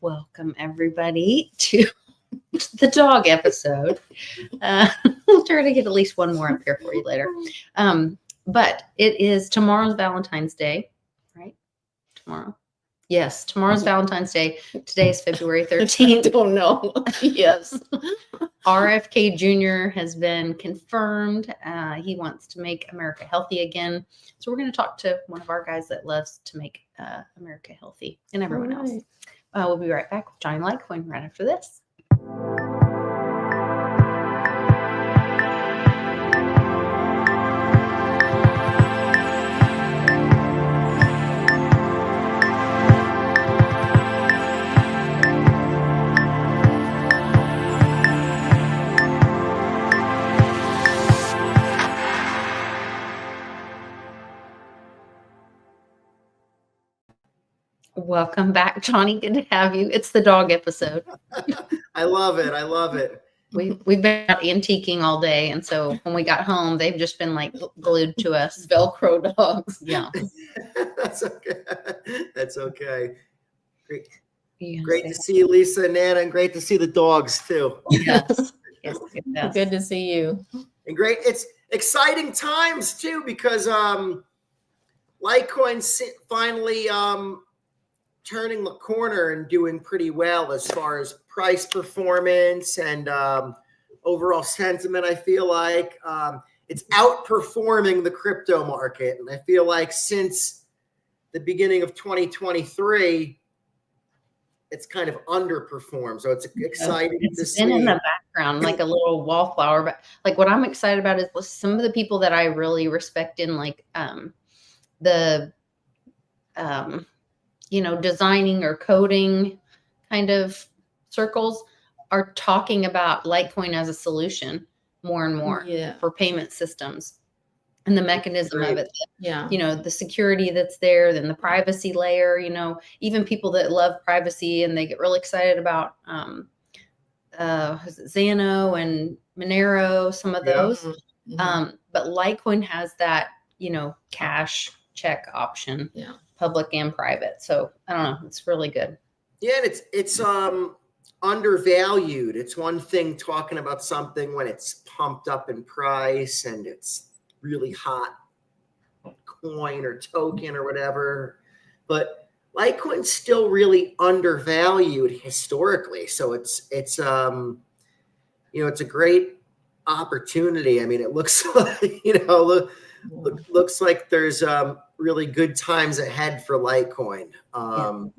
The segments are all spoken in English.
Welcome everybody to the dog episode. We'll try to get at least one more up here for you later. But it is tomorrow's Valentine's Day, right? Tomorrow. Yes, tomorrow's Valentine's Day. Today is February 13th. I don't know. Yes. RFK Jr. has been confirmed. He wants to make America healthy again. So we're going to talk to one of our guys that loves to make America healthy and everyone else. We'll be right back with Johnny Litecoin right after this. Welcome back, Johnny. Good to have you. It's the dog episode. I love it. I love it. We've been out antiquing all day, and so when we got home, they've just been like glued to us. Velcro dogs. Yeah. That's okay. That's okay. Great. Yeah, Great to see Lisa and Nana, and great to see the dogs too. Yes. Yes. Yes. Good to see you. And great. It's exciting times too, because Litecoin's finally turning the corner and doing pretty well as far as price performance and overall sentiment. I feel like it's outperforming the crypto market. And I feel like since the beginning of 2023, it's kind of underperformed. So it's exciting to see. It's been in the background like a little wallflower. But like what I'm excited about is some of the people that I really respect in like designing or coding kind of circles are talking about Litecoin as a solution more and more for payment systems and the mechanism of it. Yeah. The security that's there, then the privacy layer, even people that love privacy and they get really excited about Xano and Monero, some of those. Mm-hmm. But Litecoin has that, cash check option. Yeah. Public and private. So I don't know. It's really good. Yeah, and it's undervalued. It's one thing talking about something when it's pumped up in price and it's really hot coin or token or whatever. But Litecoin's still really undervalued historically. So it's a great opportunity. I mean, it looks like, looks like there's really good times ahead for Litecoin. I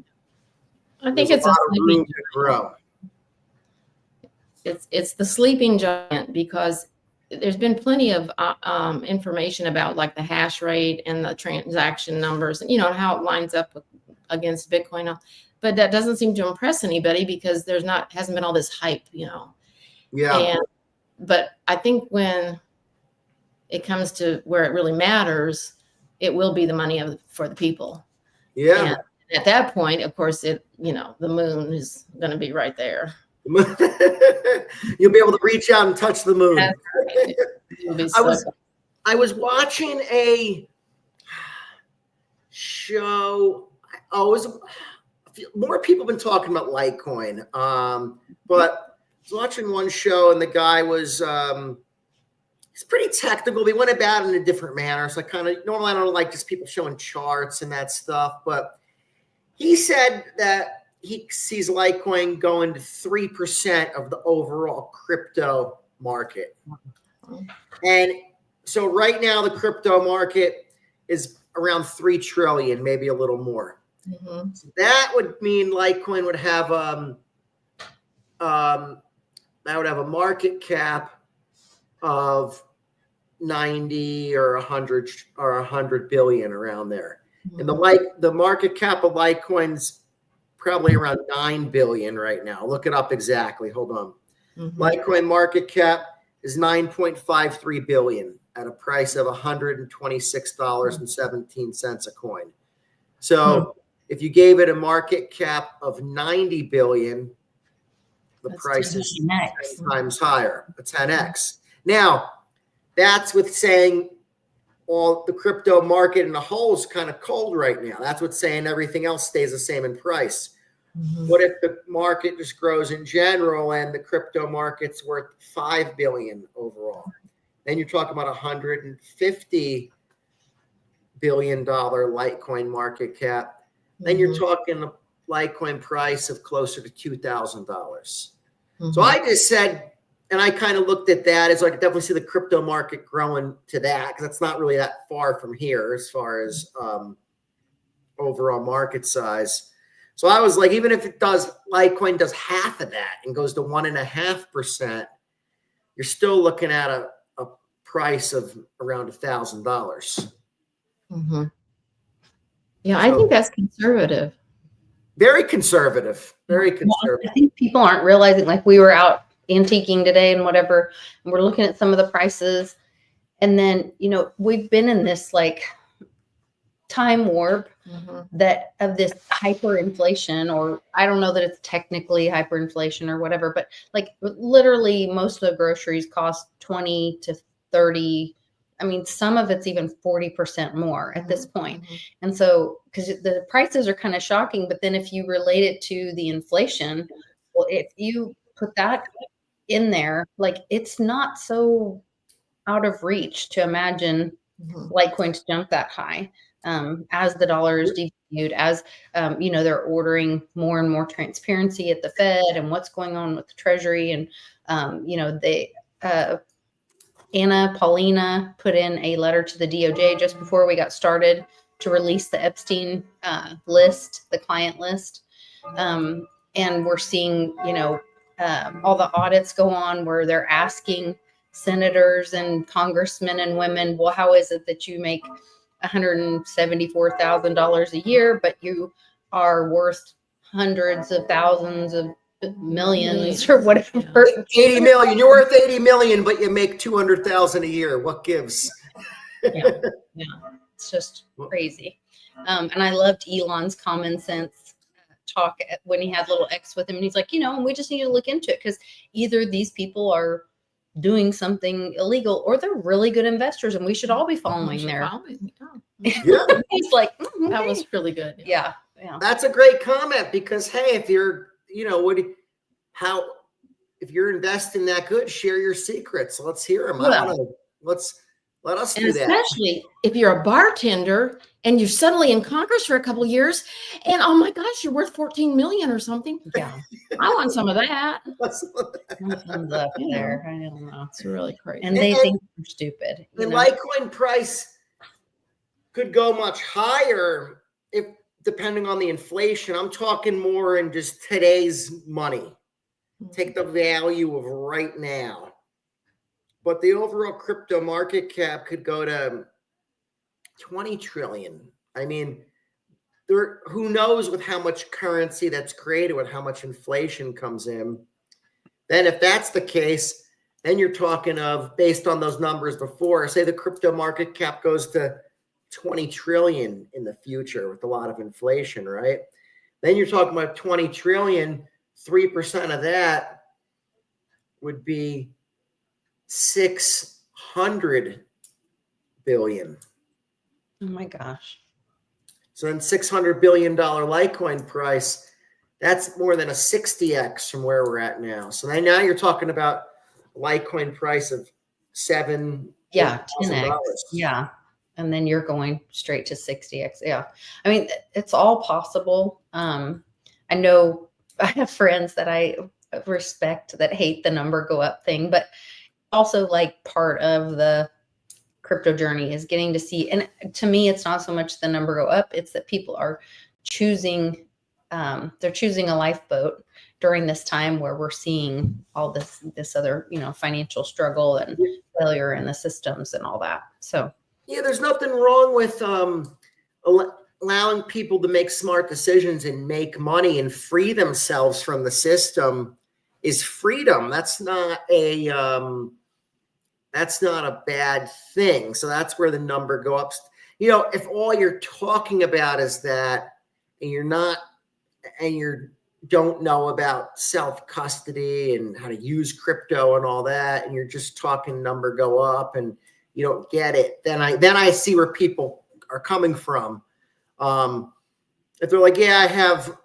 think it's a room to grow. It's the sleeping giant because there's been plenty of information about like the hash rate and the transaction numbers and how it lines up against Bitcoin. But that doesn't seem to impress anybody because hasn't been all this hype, Yeah. But I think when it comes to where it really matters, it will be the money for the people. Yeah. And at that point, of course, the moon is going to be right there. You'll be able to reach out and touch the moon. Right. I was watching a show. More people have been talking about Litecoin. But I was watching one show and the guy was it's pretty technical. They went about it in a different manner. So normally I don't like just people showing charts and that stuff, but he said that he sees Litecoin going to 3% of the overall crypto market. And so right now the crypto market is around 3 trillion, maybe a little more. Mm-hmm. So that would mean Litecoin would have a market cap of 90 or 100 or 100 billion around there. And the market cap of Litecoin's probably around 9 billion right now. Look it up exactly. Hold on. Mm-hmm. Litecoin market cap is 9.53 billion at a price of $126.17 a coin. So if you gave it a market cap of 90 billion, the price is 10 times higher, a 10x. Now, that's with saying all the crypto market in the whole is kind of cold right now. That's what's saying everything else stays the same in price. Mhm. What if the market just grows in general and the crypto market's worth 5 billion overall? Then you're talking about $150 billion Litecoin market cap. Then you're Mhm. talking a Litecoin price of closer to $2,000. Mhm. So I just said, and I kind of looked at that as I could definitely see the crypto market growing to that, because that's not really that far from here as far as overall market size. So I was like, even if it does, Litecoin does half of that and goes to 1.5%, you're still looking at a price of around $1,000. Mhm. Yeah, I So think that's conservative. very conservative, very Well, conservative. I think people aren't realizing, like we were out antiquing today and whatever, and we're looking at some of the prices. And then, we've been in this like time warp Mhm. that of this hyperinflation, or I don't know that it's technically hyperinflation or whatever, but like literally most of the groceries cost 20 to 30. I mean, some of it's even 40% more at this point. Mhm. And so, because the prices are kind of shocking, but then if you relate it to the inflation, well, if you put that in there, like it's not so out of reach to imagine Mhm. Litecoin to jump that high, as the dollar is devalued, as they're ordering more and more transparency at the Fed and what's going on with the Treasury, and they Anna Paulina put in a letter to the DOJ just before we got started to release the Epstein list, the client list, and we're seeing all the audits go on where they're asking senators and congressmen and women, well, how is it that you make $174,000 a year, but you are worth hundreds of thousands of millions or whatever? 80 million. You're worth 80 million, but you make 200,000 a year. What gives? Yeah, it's just crazy. And I loved Elon's common sense talk when he had little X with him, and he's like, and we just need to look into it, because either these people are doing something illegal or they're really good investors, and we should all be following their. Yeah. He's like, That okay. was really good. Yeah. That's a great comment, because hey, if you're, if you're investing that good, share your secrets. Let's hear them. Let us And do that. especially if you're a bartender and you're suddenly in Congress for a couple of years, and oh my gosh, you're worth 14 million or something. Yeah. I want some of that. Something's up there. I don't know. It's really crazy. And they think we're stupid. The Litecoin price could go much higher if depending on the inflation. I'm talking more in just today's money. Take the value of right now. But the overall crypto market cap could go to 20 trillion. I mean, who knows with how much currency that's created, with how much inflation comes in. Then if that's the case, then you're talking of, based on those numbers before, say the crypto market cap goes to 20 trillion in the future with a lot of inflation, right? Then you're talking about 20 trillion, 3% of that would be 600 billion. Oh my gosh. So then $600 billion Litecoin price, that's more than a 60x from where we're at now. So now you're talking about Litecoin price of $7,000. 10x. Yeah. And then you're going straight to 60x. Yeah. I mean, it's all possible. I know I have friends that I respect that hate the number go up thing, but also like part of the crypto journey is getting to see, and to me, it's not so much the number go up, it's that people are choosing, they're choosing a lifeboat during this time where we're seeing all this other, financial struggle and failure in the systems and all that. So yeah, there's nothing wrong with allowing people to make smart decisions and make money and free themselves from the system is freedom. That's not a bad thing. So that's where the number go up. If all you're talking about is that, and you don't know about self-custody and how to use crypto and all that, and you're just talking number go up and you don't get it, then I see where people are coming from. If they're like, yeah, I have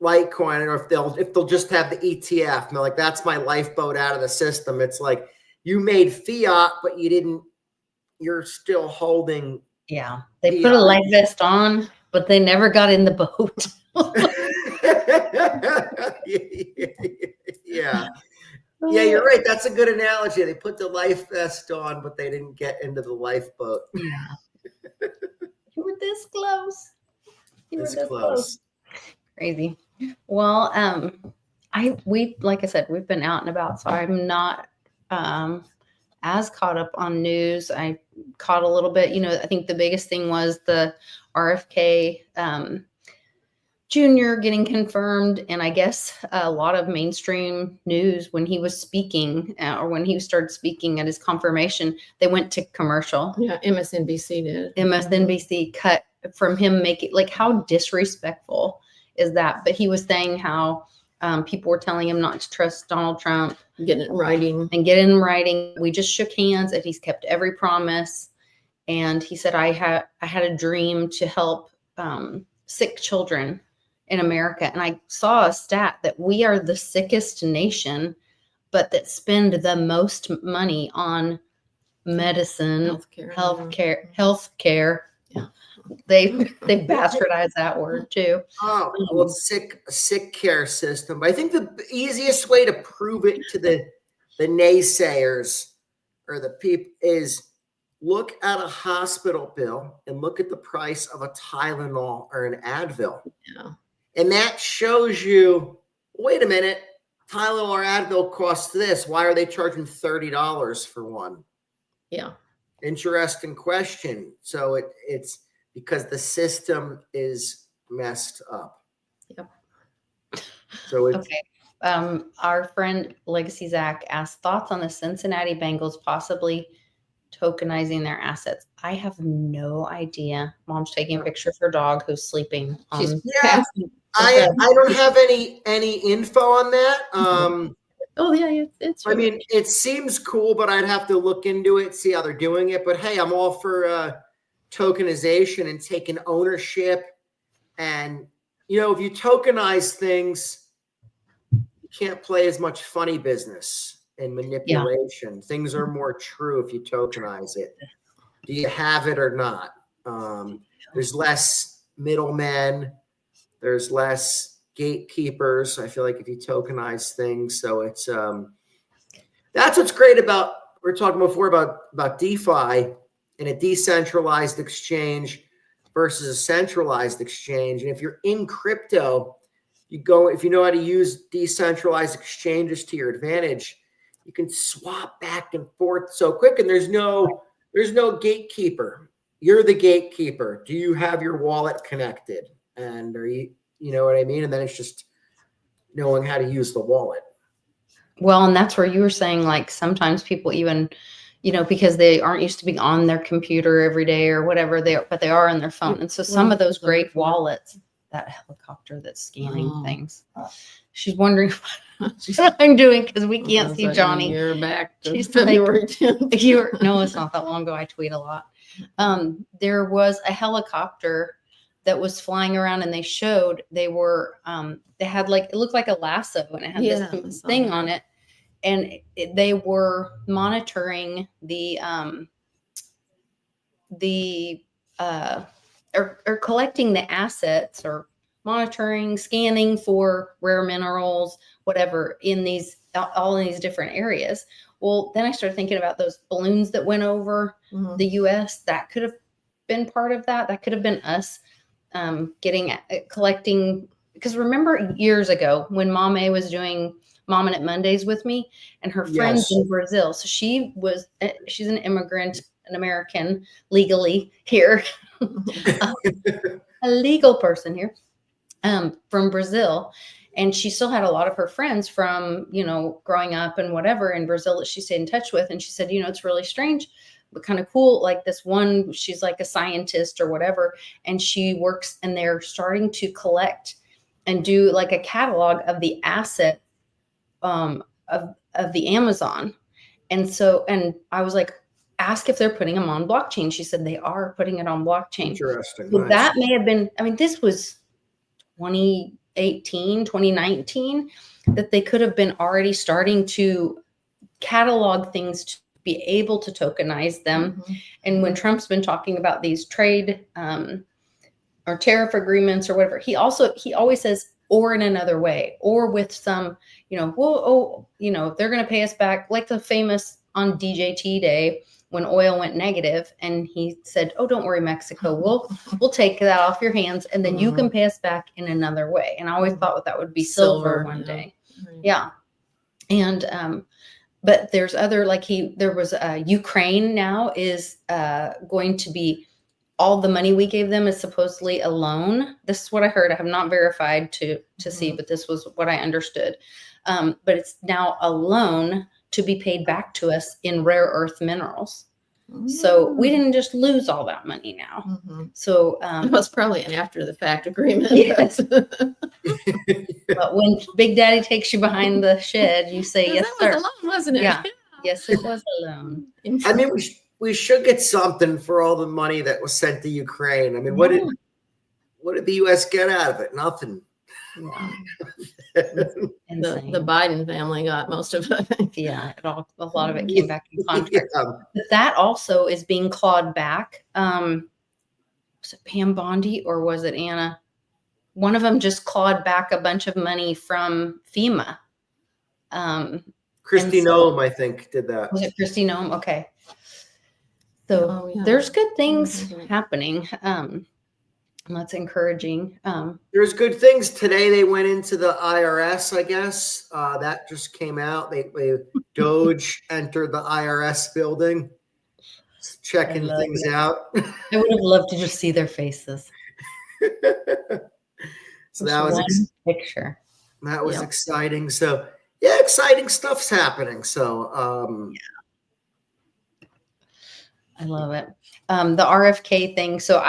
Litecoin, or if they'll just have the ETF. And they're like, that's my lifeboat out of the system. It's like you made fiat, but you're still holding. Yeah. They put a life vest on, but they never got in the boat. Yeah. Yeah, you're right. That's a good analogy. They put the life vest on, but they didn't get into the lifeboat. Yeah. You were this close. You were This this close. close. Crazy. Well, like I said, we've been out and about, so I'm not as caught up on news. I caught a little bit, I think the biggest thing was the RFK Jr. getting confirmed. And I guess a lot of mainstream news, when he was speaking or when he started speaking at his confirmation, they went to commercial. Yeah, MSNBC did. MSNBC cut from him making, like, how disrespectful is that? But he was saying how people were telling him not to trust Donald Trump. Get it in writing. And get in writing. We just shook hands and he's kept every promise. And he said, I had a dream to help sick children in America. And I saw a stat that we are the sickest nation, but that spend the most money on medicine, healthcare. Yeah. They bastardized that word too. Oh, well, sick care system. But I think the easiest way to prove it to the naysayers or the people is look at a hospital bill and look at the price of a Tylenol or an Advil. Yeah. And that shows you, wait a minute, Tylenol or Advil costs this. Why are they charging $30 for one? Yeah. Interesting question. So it's because the system is messed up. Yep. So it's okay. Our friend Legacy Zach asked thoughts on the Cincinnati Bengals possibly tokenizing their assets. I have no idea. Mom's taking a picture of her dog who's sleeping. I don't have any info on that. Oh yeah, it's. I mean, it seems cool, but I'd have to look into it, see how they're doing it. But hey, I'm all for tokenization and taking ownership. And if you tokenize things, you can't play as much funny business and manipulation. Yeah. Things are more true if you tokenize it. Do you have it or not? There's less middlemen. There's less gatekeepers. I feel like if you tokenize things, so it's that's what's great about. We were talking before about DeFi and a decentralized exchange versus a centralized exchange. And if you're in crypto, if you know how to use decentralized exchanges to your advantage, you can swap back and forth so quick. And there's no gatekeeper. You're the gatekeeper. Do you have your wallet connected? And are you know what I mean? And then it's just knowing how to use the wallet. Well, and that's where you were saying, like, sometimes people even, because they aren't used to being on their computer every day or whatever but they are on their phone. And so some of those great wallets, that helicopter that's scanning things, she's wondering what I'm doing because we can't see Johnny. You're back to She's February 10th. No, it's not that long ago. I tweet a lot. There was a helicopter that was flying around, and they showed they had it looked like a lasso, and it had this thing on it, and they were monitoring or collecting the assets, or monitoring, scanning for rare minerals, whatever, all in these different areas. Well, then I started thinking about those balloons that went over the U.S. That could have been part of that. That could have been us collecting. Because remember years ago when Mame was doing Mom and It Mondays with me, and her friends in Brazil. So she's an immigrant, an American, legally here, a legal person here, from Brazil. And she still had a lot of her friends from, growing up and whatever in Brazil that she stayed in touch with. And she said, it's really strange, but kind of cool. Like this one, she's like a scientist or whatever. And she works, and they're starting to collect and do like a catalog of the asset of the Amazon. And I was like, ask if they're putting them on blockchain. She said they are putting it on blockchain. Interesting. So nice. That may have been, this was 20 2019, that they could have been already starting to catalog things to be able to tokenize them. And when Trump's been talking about these trade or tariff agreements or whatever, he always says, or in another way, or with some, they're going to pay us back, like the famous on DJT day when oil went negative, and he said, "Oh, don't worry, Mexico, we'll take that off your hands, and then you can pay us back in another way." And I always thought that would be silver one day. Yeah. And but there's other, there was Ukraine now is going to be, all the money we gave them is supposedly a loan. This is what I heard. I have not verified to see, but this was what I understood. But it's now a loan to be paid back to us in rare earth minerals. So we didn't just lose all that money now. So it was probably an after the fact agreement. Yes. But when Big Daddy takes you behind the shed, you say, "Yes, that sir." was a loan, wasn't it? Yeah. Yes, it was a loan. I mean, we should get something for all the money that was sent to Ukraine. I mean, what did the U.S. get out of it? Nothing. Yeah. The Biden family got most of it, I think. Yeah, a lot of it came back in contract. Yeah. But that also is being clawed back. Was it Pam Bondi or was it Anna? One of them just clawed back a bunch of money from FEMA. Christy Noem, I think, did that. Was it Christy Noem? Okay. So there's good things happening. And that's encouraging. There's good things. Today they went into the IRS, I guess. That just came out. They Doge entered the IRS building, checking things out. I would have loved to just see their faces. So that was picture. That was exciting. So yeah, exciting stuff's happening. So I love it. The RFK thing. So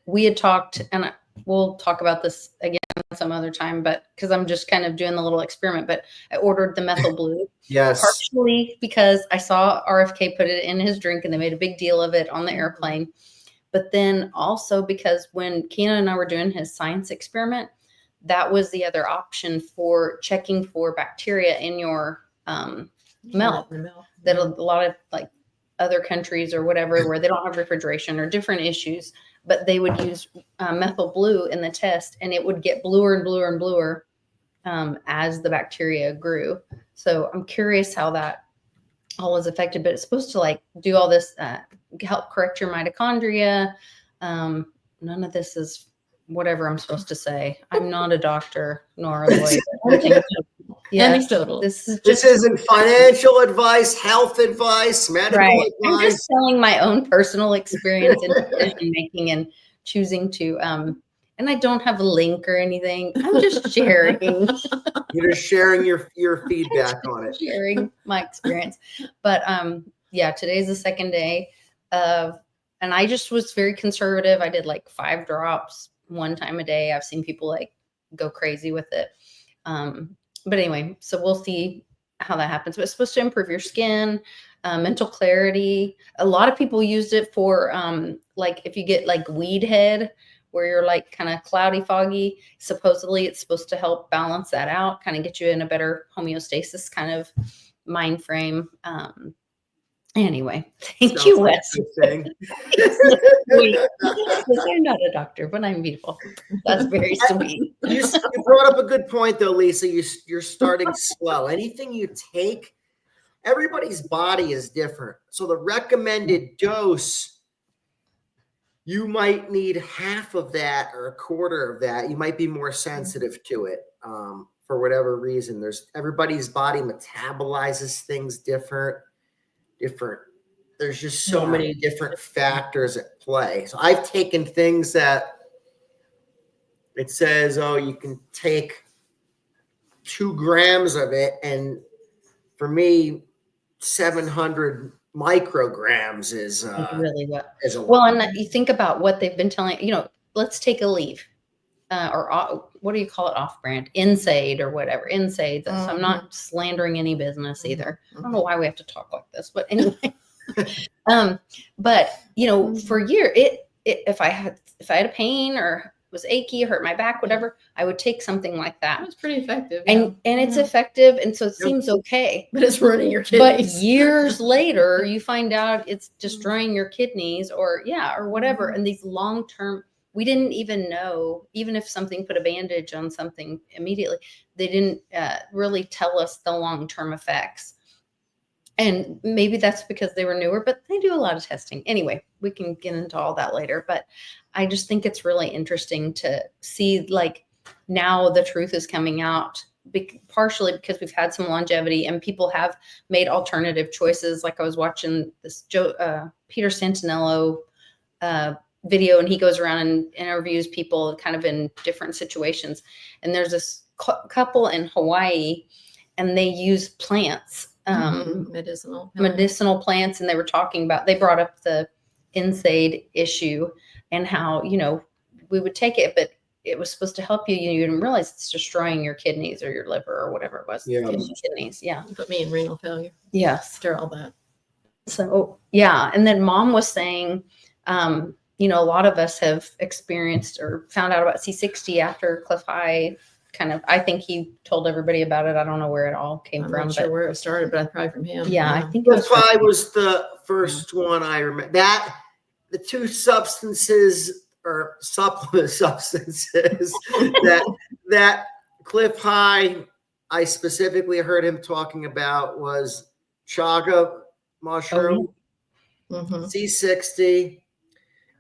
we had talked, and we'll talk about this again some other time, but because I'm just kind of doing the little experiment, but I ordered the methyl blue. Yes. Partially because I saw RFK put it in his drink and they made a big deal of it on the airplane. But then also because when Keena and I were doing his science experiment, that was the other option for checking for bacteria in your milk. That a lot of other countries or whatever, where they don't have refrigeration or different issues, but they would use methyl blue in the test, and it would get bluer and bluer and bluer as the bacteria grew. So I'm curious how that all is affected, but it's supposed to do all this, help correct your mitochondria. None of this is whatever I'm supposed to say. I'm not a doctor nor a lawyer. Anecdotal. This isn't financial advice, health advice, medical advice. I'm just telling my own personal experience in decision making and choosing to and I don't have a link or anything. I'm just sharing. You're just sharing your feedback on it. Sharing my experience. But today's the second day of, and I just was very conservative. I did 5 drops one time a day. I've seen people go crazy with it. But anyway, so we'll see how that happens. But it's supposed to improve your skin, mental clarity. A lot of people used it for if you get weed head, where you're kind of cloudy, foggy. Supposedly it's supposed to help balance that out, kind of get you in a better homeostasis kind of mind frame. Anyway, thank you, Wes. I'm not a doctor, but I'm beautiful. That's very sweet. You brought up a good point, though, Lisa. You're starting slow. Anything you take, everybody's body is different. So the recommended dose, you might need half of that or a quarter of that. You might be more sensitive to it for whatever reason. Everybody's body metabolizes things different. There's just so many different factors at play. So I've taken things that it says, you can take 2 grams of it, and for me 700 micrograms is really what is a lot. Well, and you think about what they've been telling, let's take a leaf or what do you call it, off brand, NSAID or whatever, NSAID. So I'm not slandering any business either. I don't know why we have to talk like this, but anyway. But for a year, if I had a pain or was achy, hurt my back, whatever, I would take something like That that. was pretty effective. And it's Yeah. effective, and so it seems okay. But it's ruining your But kidneys. years later, you find out it's destroying your kidneys, or whatever. And these long term, we didn't even know, even if something put a bandage on something immediately, they didn't really tell us the long term effects. And maybe that's because they were newer, but they do a lot of testing. Anyway, we can get into all that later. But I just think it's really interesting to see, like, now the truth is coming out, partially because we've had some longevity and people have made alternative choices. Like I was watching this Peter Santinello video, and he goes around and interviews people kind of in different situations. And there's this couple in Hawaii, and they use plants. Medicinal plants, and they were talking about, they brought up the NSAID issue and how, we would take it, but it was supposed to help you. You didn't realize it's destroying your kidneys or your liver or whatever it was. Yeah. Kidneys. Yeah. Put me in renal failure Yes. after all that. So, yeah. And then Mom was saying, a lot of us have experienced or found out about C60 after Cliff High. Kind of, I think he told everybody about it. I don't know where it all came I'm from. not sure where it started, but probably from him. Yeah, I think it was Cliff High was the first one I remember. That the two substances or supplement substances that Cliff High, I specifically heard him talking about was chaga mushroom, C60,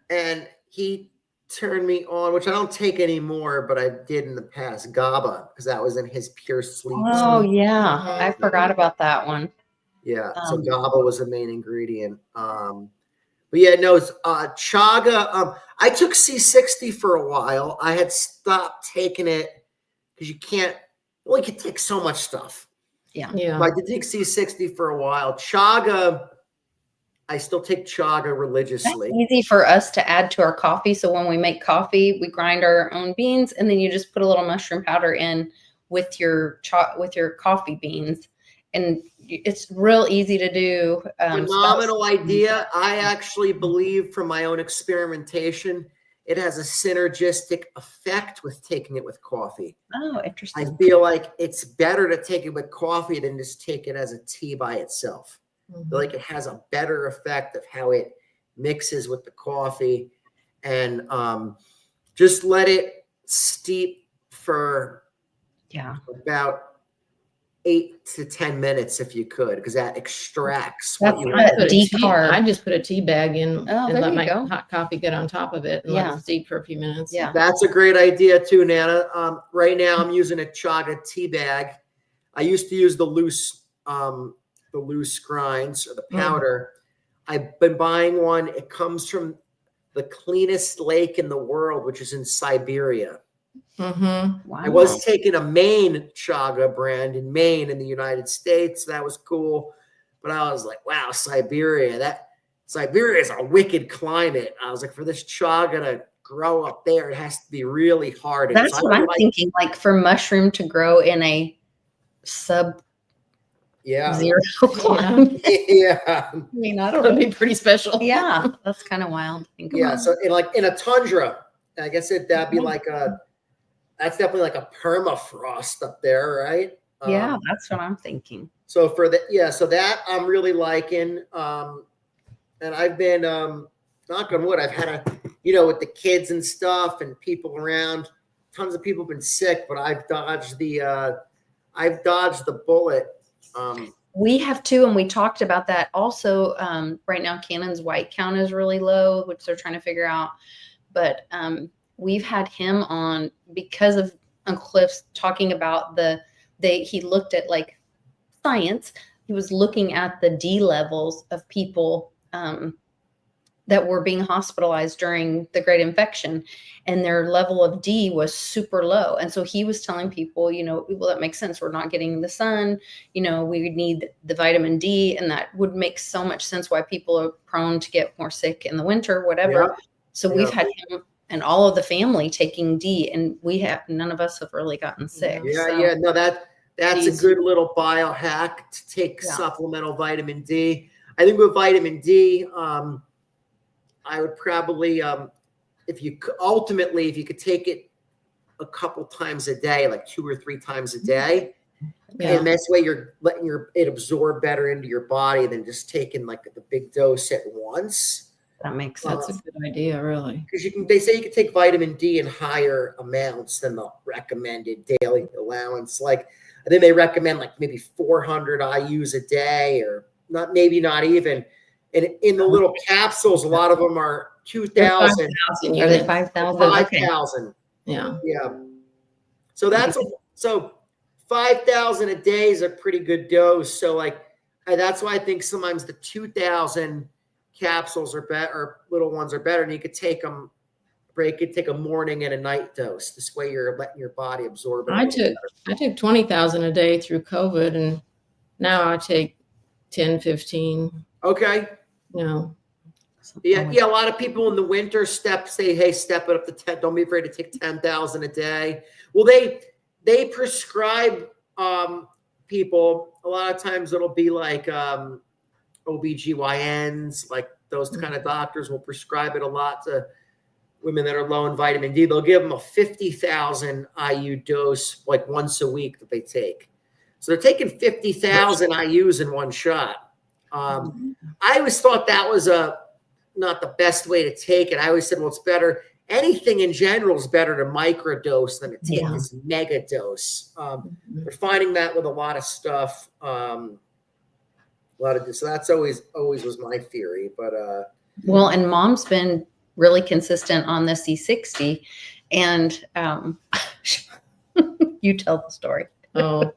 and he turned me on, which I don't take anymore, but I did in the past, GABA, because that was in his Pure Sleep. Oh, yeah. I forgot about that one. Yeah, so GABA was the main ingredient. But yeah, no, it's chaga. I took C60 for a while. I had stopped taking it because you only can take so much stuff. Yeah. So I did take C60 for a while. Chaga, I still take chaga religiously. That's easy for us to add to our coffee. So when we make coffee, we grind our own beans, and then you just put a little mushroom powder in with your coffee beans, and it's real easy to do. Phenomenal idea. I actually believe, from my own experimentation, it has a synergistic effect with taking it with coffee. Oh, interesting. I feel like it's better to take it with coffee than just take it as a tea by itself. I feel like it has a better effect of how it mixes with the coffee, and just let it steep for about 8 to 10 minutes if you could, because that extracts what you want. I just put a tea bag in and let my go. hot coffee get on top of it and let it steep for a few minutes. Yeah, that's a great idea too, Nana. Right now I'm using a chaga tea bag. I used to use the loose grinds or the powder. I've been buying one. It comes from the cleanest lake in the world, which is in Siberia. Wow. I was taking a Maine chaga brand in Maine in the United States. That was cool. But I was like, wow, Siberia is a wicked climate. I was like, for this chaga to grow up there, it has to be really hard. That's what I'm thinking. Like, for mushroom to grow in a sub zero climate. Yeah. I mean, I don't That'd know. be pretty special. Yeah, that's kind of wild to think about. So in a tundra, I guess that'd be that's definitely like a permafrost up there, right? Yeah, that's what I'm thinking. So so that I'm really liking. And I've been knock on wood, I've had with the kids and stuff and people around, tons of people have been sick, but I've dodged the bullet. We have too, and we talked about that also. Right now, Cannon's white count is really low, which they're trying to figure out. But we've had him on because of Uncle Cliff's talking about he looked at like science. He was looking at the D levels of people that were being hospitalized during the Great Infection, and their level of D was super low. And so he was telling people, well, that makes sense. We're not getting the sun, we would need the vitamin D, and that would make so much sense why people are prone to get more sick in the winter, whatever. Yeah. So we've had him and all of the family taking D, and none of us have really gotten sick. Yeah. No, that's a good little biohack to take supplemental vitamin D. I think with vitamin D, I would probably ultimately, if you could take it a couple times a day, like 2 or 3 times a day, Yeah. and that's why you're letting it absorb better into your body than just taking like the big dose at once. That makes sense. That's a good idea, really. Because they say you can take vitamin D in higher amounts than the recommended daily allowance. Like I think they recommend like maybe 400 IUs a day, or not even. And in the little capsules, a lot of them are 2,000, 5,000 Are they units. 5,000? Okay. 5,000. Yeah. Yeah. So so 5,000 a day is a pretty good dose. So like that's why I think sometimes the 2,000 capsules are better, or little ones are better, and you could take them. You could take a morning and a night dose. This way, you're letting your body absorb it. I took 20,000 a day through COVID, and now I take 10, 15. Okay. No. Yeah. A lot of people in the winter say, hey, step it up to 10. Don't be afraid to take 10,000 a day. Well, they prescribe people a lot of times. It'll be like OBGYNs, like those kind of doctors will prescribe it a lot to women that are low in vitamin D. They'll give them a 50,000 IU dose like once a week that they take. So they're taking 50,000 IUs in one shot. I always thought that was not the best way to take it. I always said, well, it's better. Anything in general is better to microdose than to take this mega dose. We're finding that with a lot of stuff. So that's always was my theory. But well, and Mom's been really consistent on the C60, and you tell the story. Oh,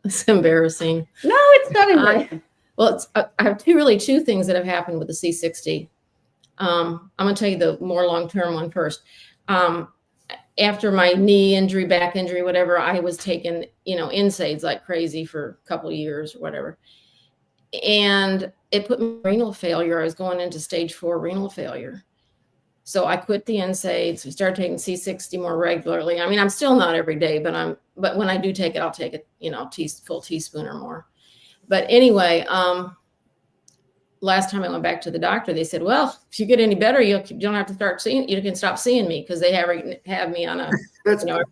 it's embarrassing. No, it's not embarrassing. Well, I have two things that have happened with the C60. I'm going to tell you the more long-term one first. After my knee injury, back injury, whatever, I was taking, NSAIDs like crazy for a couple of years or whatever. And it put me in renal failure. I was going into stage 4 renal failure. So I quit the NSAIDs. We started taking C60 more regularly. I mean, I'm still not every day, but when I do take it, I'll take it, full teaspoon or more. But anyway, last time I went back to the doctor, they said, well, if you get any better, you don't have to you can stop seeing me, because they have me on a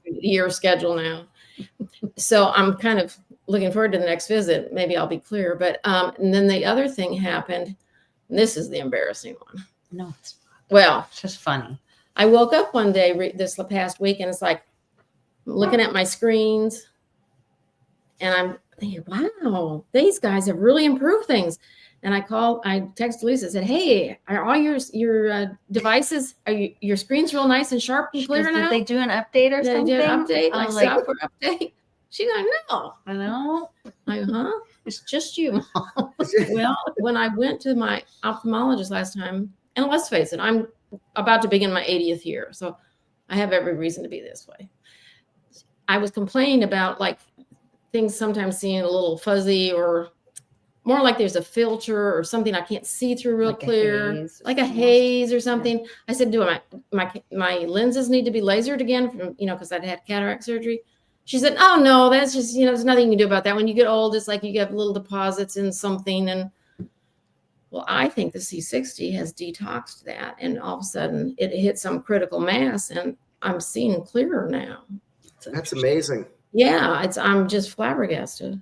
year schedule now. So I'm kind of looking forward to the next visit. Maybe I'll be clear. But and then the other thing happened. And this is the embarrassing one. No, it's Well, it's just funny. I woke up one day this past week, and it's like I'm looking at my screens, and I'm thinking, wow, these guys have really improved things. And I texted Lisa and said, hey, are all your devices, your screens real nice and sharp and clear now? Did they do an update or Did something? they do an update, I like was like, software update? She's like, no. I know. I'm like, huh? It's just you, Mom. Well, when I went to my ophthalmologist last time, and let's face it, I'm about to begin my 80th year, so I have every reason to be this way. I was complaining about like things sometimes seeing a little fuzzy, or more like there's a filter or something I can't see through real Like a clear, haze like a haze or something. I said, do my lenses need to be lasered again from, because I'd had cataract surgery. She said, oh no, that's just, there's nothing you can do about that. When you get old, it's like you have little deposits in something. And well, I think the C60 has detoxed that, and all of a sudden it hit some critical mass, and I'm seeing clearer now. that's amazing. Yeah, I'm just flabbergasted.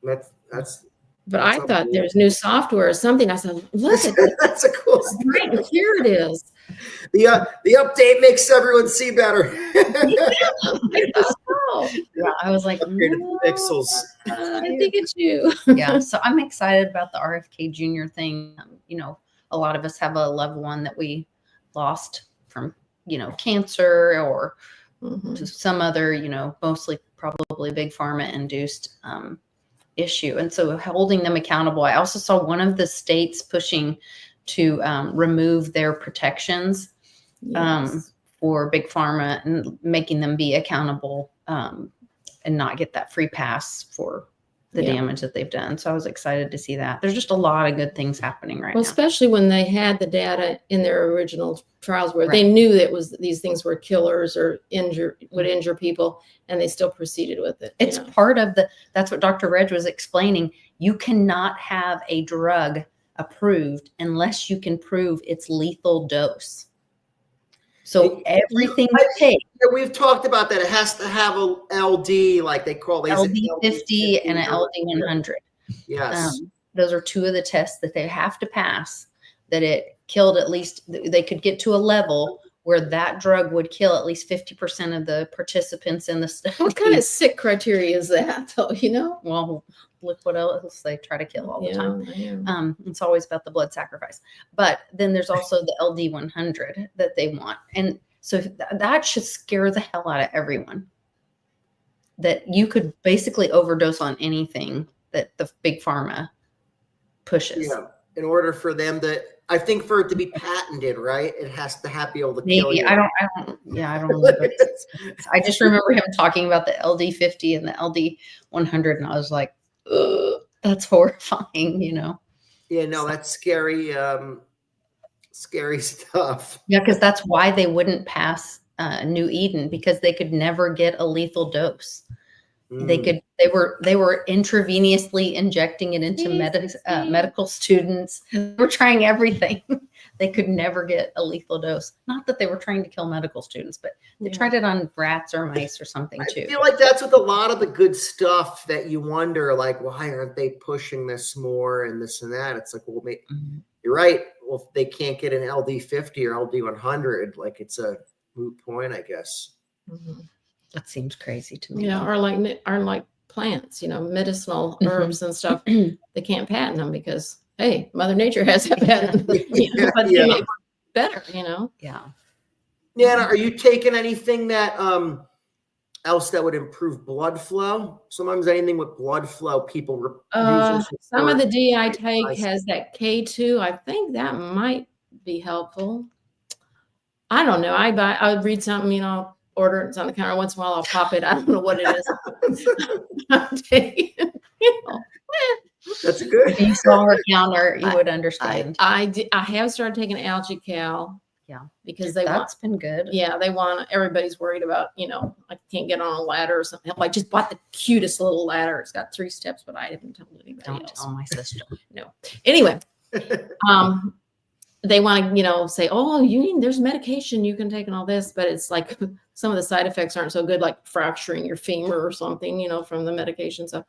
That's But I thought there's new software or something. I said, look at this. that's a cool story. Right, and here it is. The update makes everyone see better. I thought so. Yeah, I was like, Upgraded no. pixels. I think it's you. Yeah, so I'm excited about the RFK Jr. thing. A lot of us have a loved one that we lost from, cancer or to some other, mostly probably big pharma induced issue. And so holding them accountable. I also saw one of the states pushing to remove their protections for big pharma and making them be accountable and not get that free pass for the damage that they've done. So I was excited to see that. There's just a lot of good things happening right now. Especially when they had the data in their original trials where they knew that these things were killers or would injure people, and they still proceeded with it. It's part of that's what Dr. Reg was explaining. You cannot have a drug approved unless you can prove its lethal dose. So everything you take, Yeah, we've talked about that. It has to have a LD, like they call these LD50 and an or- LD100. Yes. Those are two of the tests that they have to pass, that it killed at least, they could get to a level where that drug would kill at least 50% of the participants in the study. What kind of sick criteria is that, though? You know? Well, look what else they try to kill all the time. Yeah. It's always about the blood sacrifice. But then there's also the LD100 that they want. And so that should scare the hell out of everyone. That you could basically overdose on anything that the big pharma pushes. Yeah. In order for them to, I think for it to be patented, right? It has to be able to kill Maybe you. I don't know. But I just remember him talking about the LD50 and the LD100, and I was like, ugh, that's horrifying, you know? Yeah, no, that's scary, scary stuff. Yeah, because that's why they wouldn't pass New Eden, because they could never get a lethal dose. They were intravenously injecting it into medical students. They were trying everything. They could never get a lethal dose. Not that they were trying to kill medical students, but they tried it on rats or mice or something too. I feel like that's with a lot of the good stuff that you wonder, like, why aren't they pushing this more and this and that? It's like, well, you're right. Well, if they can't get an LD50 or LD100, like it's a moot point, I guess. Mm-hmm. That seems crazy to me. Yeah, or like plants, you know, medicinal herbs and stuff. They can't patent them because, hey, Mother Nature has a patent. You know, but they make better, you know. Yeah. Nana, are you taking anything that else that would improve blood flow? Sometimes anything with blood flow, people some of the D I take has that K2. I think that might be helpful. I don't know. I would read something, you know, order it. It's on the counter. Once in a while, I'll pop it. I don't know what it is. You know. That's good. If you saw her counter, you would understand. I have started taking Algae Cal. Yeah, because that's been good. Yeah, everybody's worried about, you know, I can't get on a ladder or something. I just bought the cutest little ladder. It's got 3 steps, but I haven't told anybody else. Don't tell my sister. No. Anyway, they want to, you know, say, oh, there's medication you can take and all this, but it's like some of the side effects aren't so good, like fracturing your femur or something, you know, from the medication. So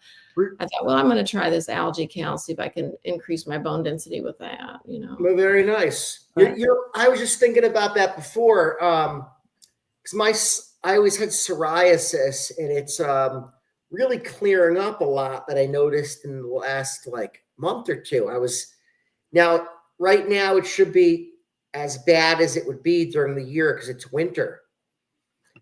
I thought, well, I'm going to try this Algae Cal, see if I can increase my bone density with that, you know. Well, very nice. I was just thinking about that before, because I always had psoriasis, and it's really clearing up a lot that I noticed in the last month or two. Right now it should be as bad as it would be during the year because it's winter.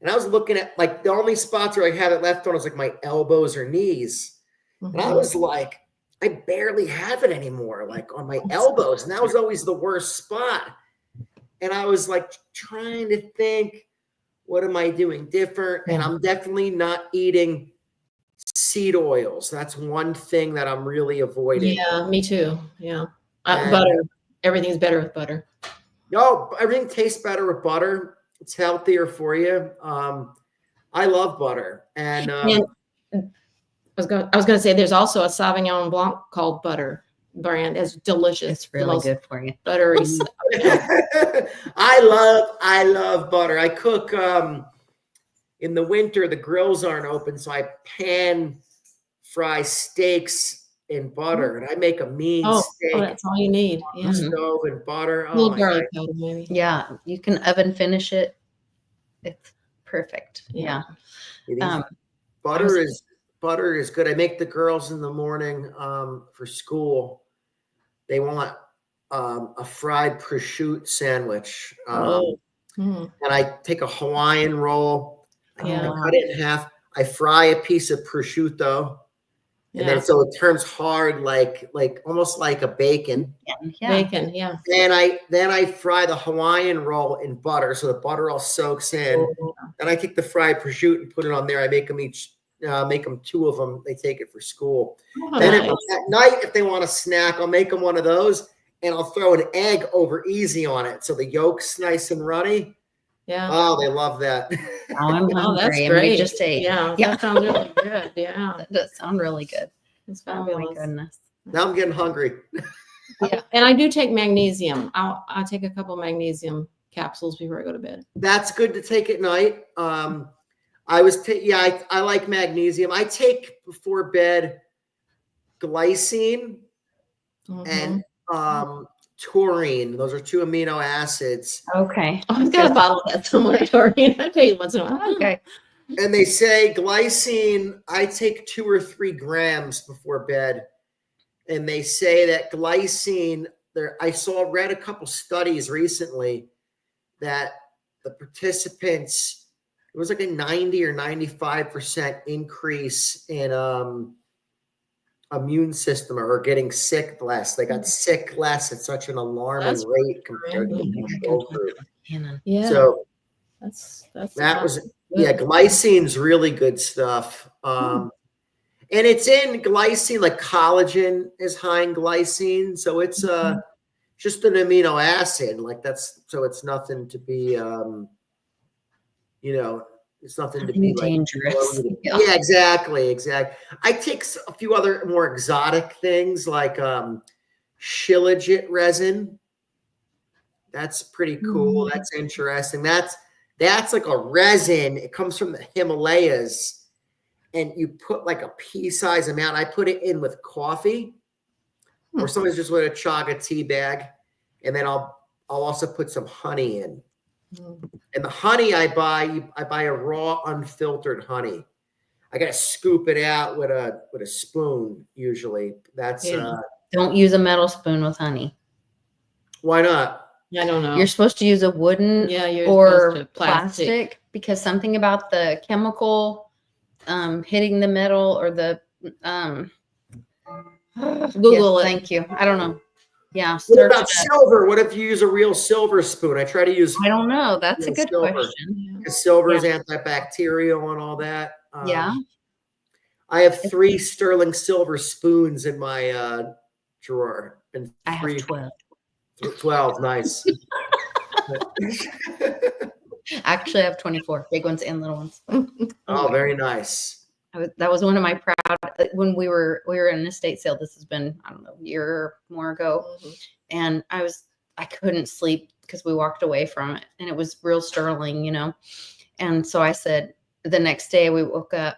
And I was looking at the only spots where I have it left on is my elbows or knees. And I was like, I barely have it anymore, on my elbows. And that was always the worst spot. And I was trying to think, what am I doing different? And I'm definitely not eating seed oils. That's one thing that I'm really avoiding. Yeah, me too. Yeah. Butter. Everything's better with butter. No, everything tastes better with butter. It's healthier for you. I love butter. And I was going to say there's also a Sauvignon Blanc called Butter brand. It's delicious. It's really good for you. Buttery. I love butter. I cook in the winter, the grills aren't open, so I pan fry steaks in butter, and I make a mean steak. Oh, that's all you need. Yeah. Stove and butter. A little garlic powder, maybe. Yeah, you can oven finish it. It's perfect. Yeah. Butter is good. I make the girls in the morning for school. They want a fried prosciutto sandwich. And I take a Hawaiian roll. I cut it in half. I fry a piece of prosciutto. And then so it turns hard, almost like a bacon. Yeah. Bacon, yeah. And then I fry the Hawaiian roll in butter, so the butter all soaks in. Then I take the fried prosciutto and put it on there. I make them make them 2 of them. They take it for school. Then at night, if they want a snack, I'll make them one of those, and I'll throw an egg over easy on it, so the yolk's nice and runny. Yeah. Oh, they love that. Oh, that's great. great. We just ate. Yeah. That sounds really good. Yeah. That does sound really good. It's Oh fabulous. my goodness. Now I'm getting hungry. Yeah. And I do take magnesium. I'll take a couple magnesium capsules before I go to bed. That's good to take at night. I like magnesium. I take before bed glycine and taurine. Those are 2 amino acids. Okay. Oh, I've got a bottle of that somewhere, Tori. I tell you once in a while. Okay. And they say glycine, I take 2 or 3 grams before bed. And they say that glycine, read a couple studies recently that the participants, it was like a 90 or 95% increase in immune system or getting sick less. They got sick less at such an alarming That's rate compared to the control group. Yeah. So that's that was, glycine's really good stuff. And it's in glycine, like collagen is high in glycine. So it's just an amino acid. Like so it's nothing to be, it's nothing to be dangerous. Like, yeah, exactly. I take a few other more exotic things like shilajit resin. That's pretty cool. That's interesting. That's like a resin. It comes from the Himalayas. And you put like a pea-size amount. I put it in with coffee, or sometimes just with a chaga tea bag, and then I'll also put some honey in. And the honey I buy a raw, unfiltered honey. I gotta scoop it out with a spoon. Usually, that's Don't use a metal spoon with honey. Why not? I don't know. You're supposed to use a wooden you're or supposed to plastic because something about the chemical hitting the metal or the Google it. Thank you. I don't know. Yeah. What about silver? What if you use a real silver spoon? I try to use. I don't know. That's a good silver. question. Because silver is antibacterial and all that. Yeah. I have 3 sterling silver spoons in my drawer. And I have 12. 12, nice. Actually, I have 24 big ones and little ones. Oh, very nice. That was one of my proud when we were in an estate sale. This has been, I don't know, a year or more ago. And I couldn't sleep because we walked away from it and it was real sterling, And so I said, the next day we woke up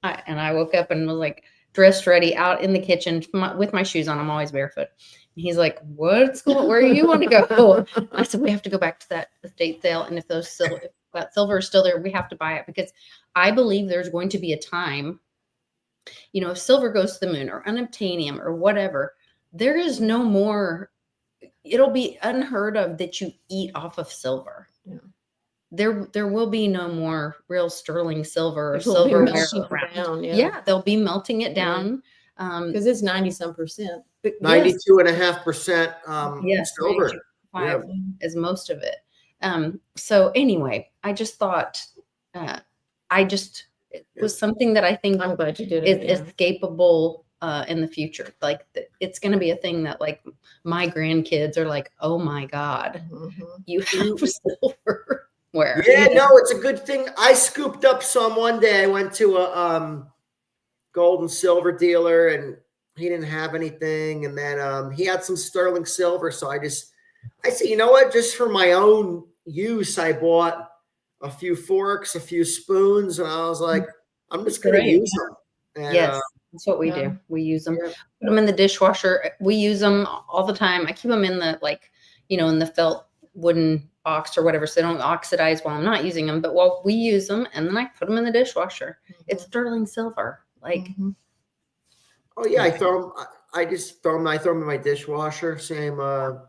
I woke up and was like dressed ready out in the kitchen with my shoes on. I'm always barefoot. And he's like, where do you want to go? I said, we have to go back to that estate sale. And if that silver is still there, we have to buy it because I believe there's going to be a time, if silver goes to the moon or unobtainium or whatever, there is no more, it'll be unheard of that you eat off of silver. Yeah. There will be no more real sterling silver or silverware around. Yeah, they'll be melting it down. Because it's 90-some%. 92.5% yes, silver. Is most of it. So anyway, I just thought it was something that I think I'm glad you did is escapable in the future. Like it's going to be a thing that like my grandkids are like, oh my God, you have silver. Where? Yeah, no, it's a good thing. I scooped up some one day. I went to a gold and silver dealer and he didn't have anything. And then he had some sterling silver. So I said, you know what? Just for my own use, I bought a few forks, a few spoons. And I was like, I'm just going to use them. And, yes, that's what we do. We use them. Put them in the dishwasher. We use them all the time. I keep them in the in the felt wooden box or whatever, so they don't oxidize while I'm not using them. But while we use them, and then I put them in the dishwasher. It's sterling silver. Like, oh yeah, I throw them. I throw them in my dishwasher. Same. No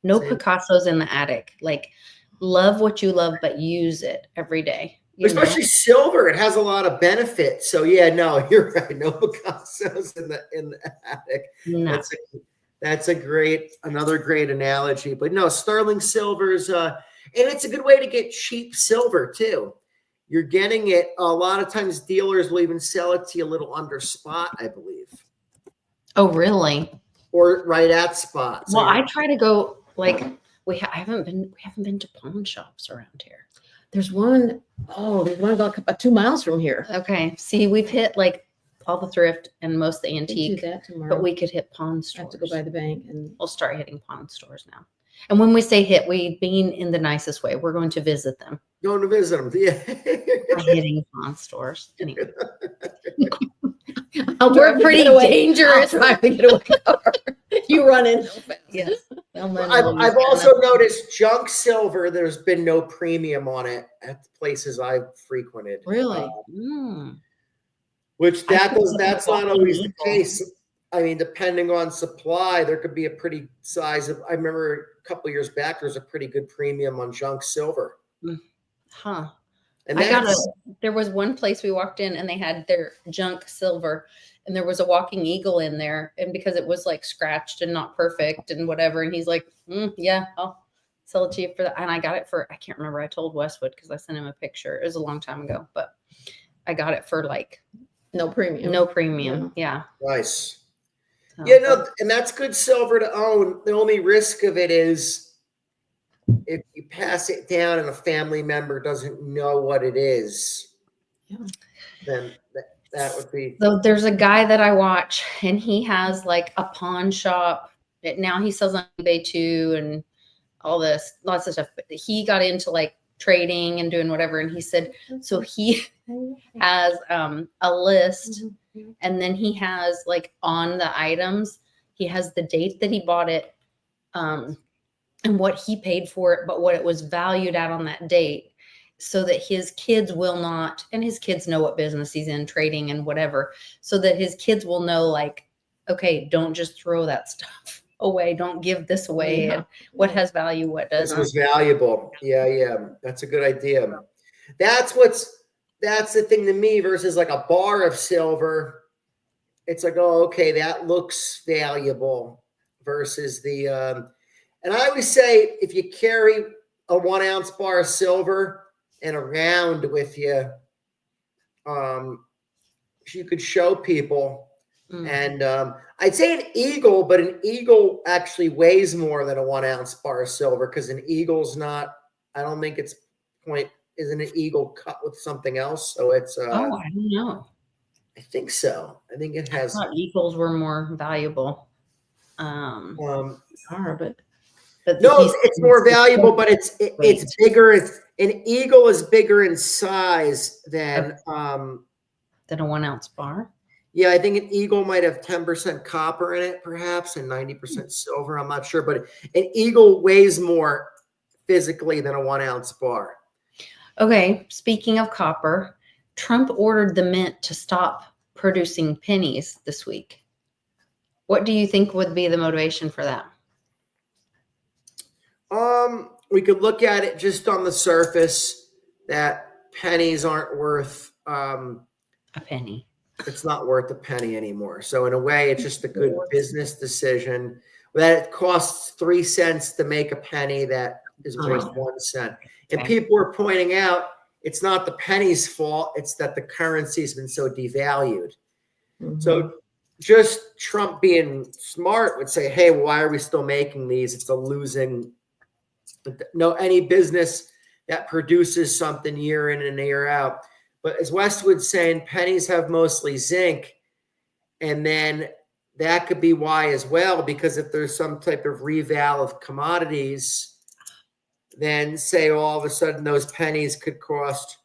Picassos in the attic. Like, love what you love, but use it every day. Especially silver, it has a lot of benefits. So yeah, no, you're right. No Picassos in the attic. No. That's another great analogy. But no, sterling silver's and it's a good way to get cheap silver too. You're getting it. A lot of times dealers will even sell it to you a little under spot, I believe. Oh, really? Or right at spot. Well, I try to go like we haven't been to pawn shops around here. There's one about 2 miles from here. Okay. See, we've hit like all the thrift and most of the antique, do that tomorrow. but we could hit pawn stores. I have to go by the bank and we'll start hitting pawn stores now. And when we say hit, we mean in the nicest way. We're going to visit them. Going to visit them. Yeah. Not hitting pawn stores. Anyway. We're pretty dangerous. Drive the getaway car. You run in so fast. Yes. I've also noticed junk silver. There's been no premium on it at the places I've frequented. Really? Which that's not always the Eagle. case. I mean, depending on supply, there could be a pretty size of. I remember a couple of years back, there was a pretty good premium on junk silver. Huh. And there was one place we walked in and they had their junk silver and there was a walking eagle in there. And because it was like scratched and not perfect and whatever. And he's like, yeah, I'll sell it to you for that. And I got it for, I can't remember. I told Westwood because I sent him a picture. It was a long time ago, but I got it for like No premium. no premium. Yeah. nice. So, Yeah, no, and that's good silver to own. The only risk of it is if you pass it down and a family member doesn't know what it is, Yeah. then that would be. So there's a guy that I watch and he has like a pawn shop. Now he sells on eBay too and all this, lots of stuff. But he got into like trading and doing whatever. And he said, so he has a list and then he has like on the items, he has the date that he bought it and what he paid for it, but what it was valued at on that date. So that his kids will not, and his kids know what business he's in, trading and whatever, so that his kids will know, like, okay, don't just throw that stuff away. Don't give this away. Yeah. And what has value, what This doesn't. was valuable. Yeah. That's a good idea. That's the thing to me versus like a bar of silver. It's like, oh, okay, that looks valuable versus the, and I always say if you carry a 1 ounce bar of silver and around with you, you could show people. And I'd say an eagle, but an eagle actually weighs more than a 1 ounce bar of silver because an eagle's not, I don't think it's isn't an eagle cut with something else? So it's, Oh, I don't know. I think so. I think it I has. thought eagles were more valuable. Are, but No, it's more valuable, but it's bigger. An eagle is bigger in size than than a 1 ounce bar. Yeah, I think an eagle might have 10% copper in it, perhaps, and 90% silver. I'm not sure, but an eagle weighs more physically than a 1 ounce bar. Okay, speaking of copper, Trump ordered the mint to stop producing pennies this week. What do you think would be the motivation for that? We could look at it just on the surface that pennies aren't worth A penny. it's not worth a penny anymore. So in a way, it's just a good business decision that it costs 3 cents to make a penny that is worth 1 cent. And people are pointing out it's not the penny's fault. It's that the currency has been so devalued. So just Trump being smart would say, hey, why are we still making these? It's a losing. No, any business that produces something year in and year out. But as Westwood's saying, pennies have mostly zinc. And then that could be why as well, because if there's some type of reval of commodities, then say all of a sudden those pennies could cost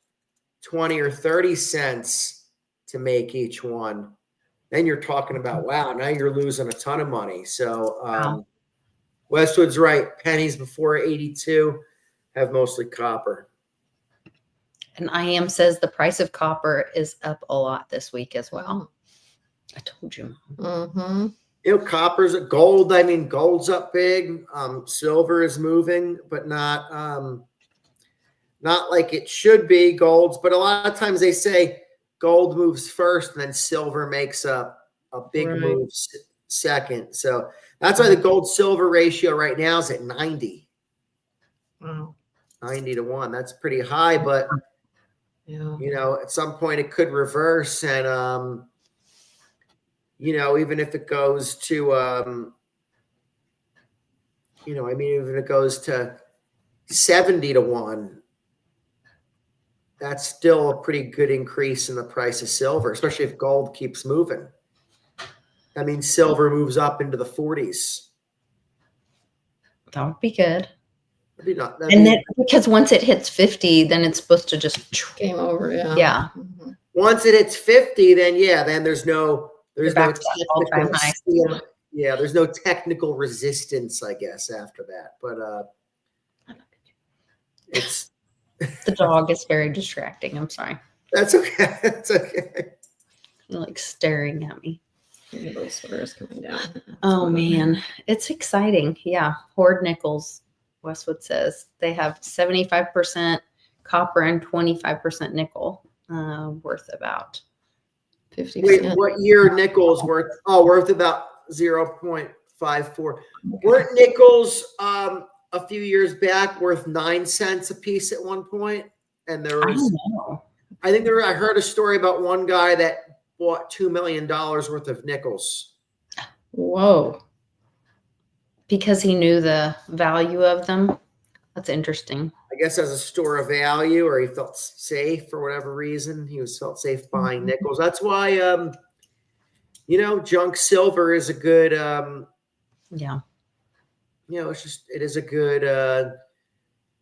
20 or 30 cents to make each one. Then you're talking about, wow, now you're losing a ton of money. So Westwood's right. Pennies before 82 have mostly copper. And IAM says the price of copper is up a lot this week as well. I told you. You know, copper's gold. I mean, gold's up big. Silver is moving, but not like it should be. Gold's, but a lot of times they say gold moves first, and then silver makes a big move second. So that's why the gold silver ratio right now is at 90. Wow. 90 to 1. That's pretty high, but you know, at some point it could reverse, and you know, even if it goes to you know, I mean, even if it goes to 70 to 1, that's still a pretty good increase in the price of silver, especially if gold keeps moving. I mean, silver moves up into the 40s. That would be good. And Then because once it hits 50, then it's supposed to just Game over. Yeah. yeah. Mhm. once it hits 50, then there's no back to that all-time technical high. skill. Yeah, there's no technical resistance, I guess, after that. But it's The dog is very distracting. I'm sorry. that's okay. That's okay. Like staring at me. Those sweaters coming down. Oh man, it's exciting. Yeah. Hoard Nichols, Westwood says they have 75% copper and 25% nickel, worth about 50 Wait, cents. what year nickels worth? Oh, worth about 0.54. Weren't nickels a few years back worth 9 cents a piece at one point? And there I was, don't know. I heard a story about one guy that bought $2 million worth of nickels. Whoa. Because he knew the value of them. That's interesting. I guess as a store of value, or he felt safe for whatever reason. He felt safe buying nickels. That's why, junk silver is a good, Yeah.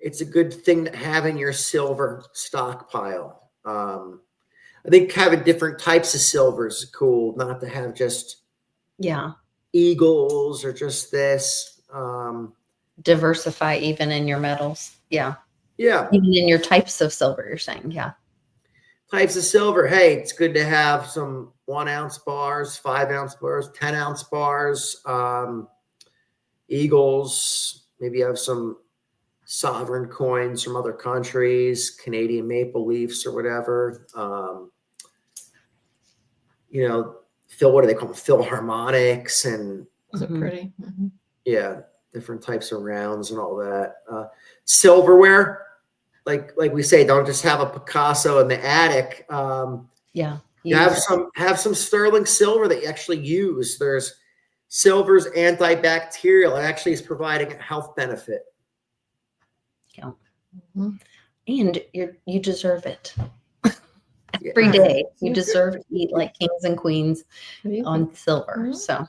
it's a good thing to have in your silver stockpile. I think having different types of silvers is cool, not to have just Yeah. eagles or just this. Diversify even in your metals. Yeah. Yeah, Even in your types of silver, you're saying. Yeah. types of silver. Hey, it's good to have some 1 ounce bars, 5 ounce bars, 10 ounce bars, eagles. Maybe you have some sovereign coins from other countries, Canadian maple leafs or whatever. What do they call them? Philharmonics and Those are pretty. Mhm. yeah, different types of rounds and all that. Silverware, like we say, don't just have a Picasso in the attic. Yeah. You have some sterling silver that you actually use. There's silver's antibacterial. It actually is providing a health benefit. Yeah. Mhm. And you deserve it. Yeah. Every day. You deserve to eat like kings and queens What do you on silver. Mhm. So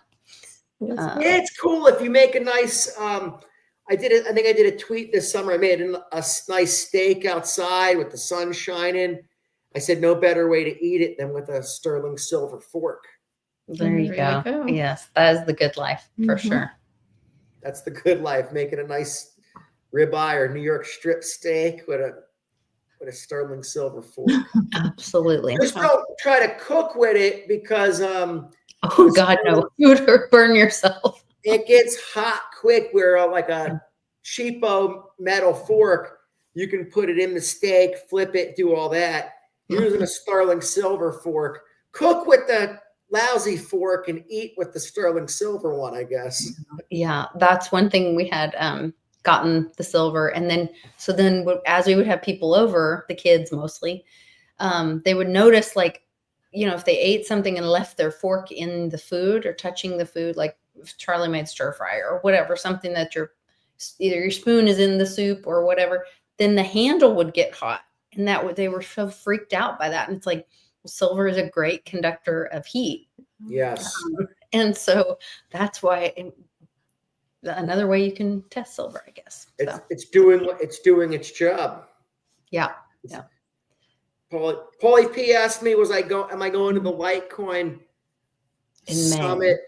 think? Yeah, it's cool if you make a nice. I think I did a tweet this summer. I made a nice steak outside with the sun shining. I said no better way to eat it than with a sterling silver fork. there you There you go. go. Yes, that is the good life for Mhm. sure. That's the good life. Making a nice ribeye or New York strip steak with a sterling silver fork. Absolutely. Just don't try to cook with it because Oh God, no. You would burn yourself. it gets hot quick. Where like a cheapo metal fork, you can put it in the steak, flip it, do all that. Using a sterling silver fork, cook with the lousy fork and eat with the sterling silver one, I guess. Yeah, that's one thing we had gotten the silver. And then as we would have people over, the kids mostly, they would notice like, if they ate something and left their fork in the food or touching the food, like if Charlie made stir fry or whatever, something that either your spoon is in the soup or whatever, then the handle would get hot. And they were so freaked out by that. And it's like, silver is a great conductor of heat. Yes. And so that's why another way you can test silver, I guess. So, It's doing its job. yeah. Paulie P asked me, am I going to the Litecoin In May. Summit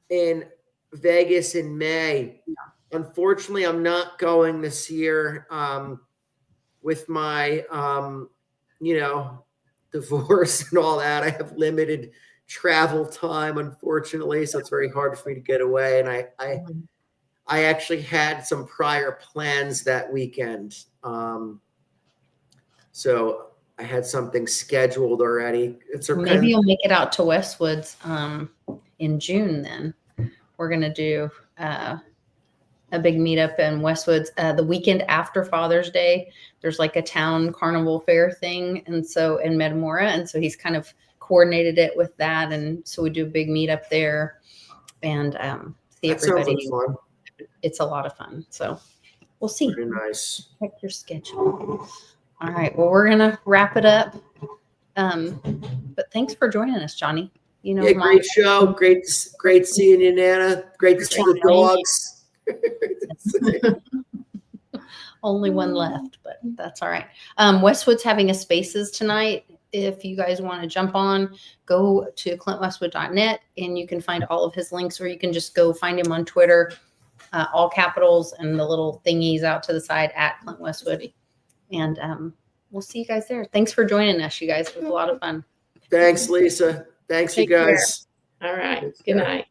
in Vegas in May? Yeah. Unfortunately, I'm not going this year with my divorce and all that. I have limited travel time, unfortunately, so it's very hard for me to get away. And I actually had some prior plans that weekend. So I had something scheduled already. Maybe you'll make it out to Westwoods in June then. We're going to do a big meetup in Westwoods the weekend after Father's Day. There's like a town carnival fair thing. And so in Metamora. And so he's kind of coordinated it with that. And so we do a big meetup there and see that everybody. Sounds like fun. It's a lot of fun. So we'll see. Very nice. Check your schedule. All right. Well, we're going to wrap it up. But thanks for joining us, Johnny. Great show. Great seeing you, Nana. Great to see the dogs. Only one left, but that's all right. Westwood's having a spaces tonight. If you guys want to jump on, go to clintwestwood.net and you can find all of his links, or you can just go find him on Twitter, all capitals and the little thingies out to the side at Clint Westwood. And we'll see you guys there. Thanks for joining us, you guys. It was a lot of fun. Thanks, Lisa. Thanks, you Take care. guys. All right. Take Good care. night.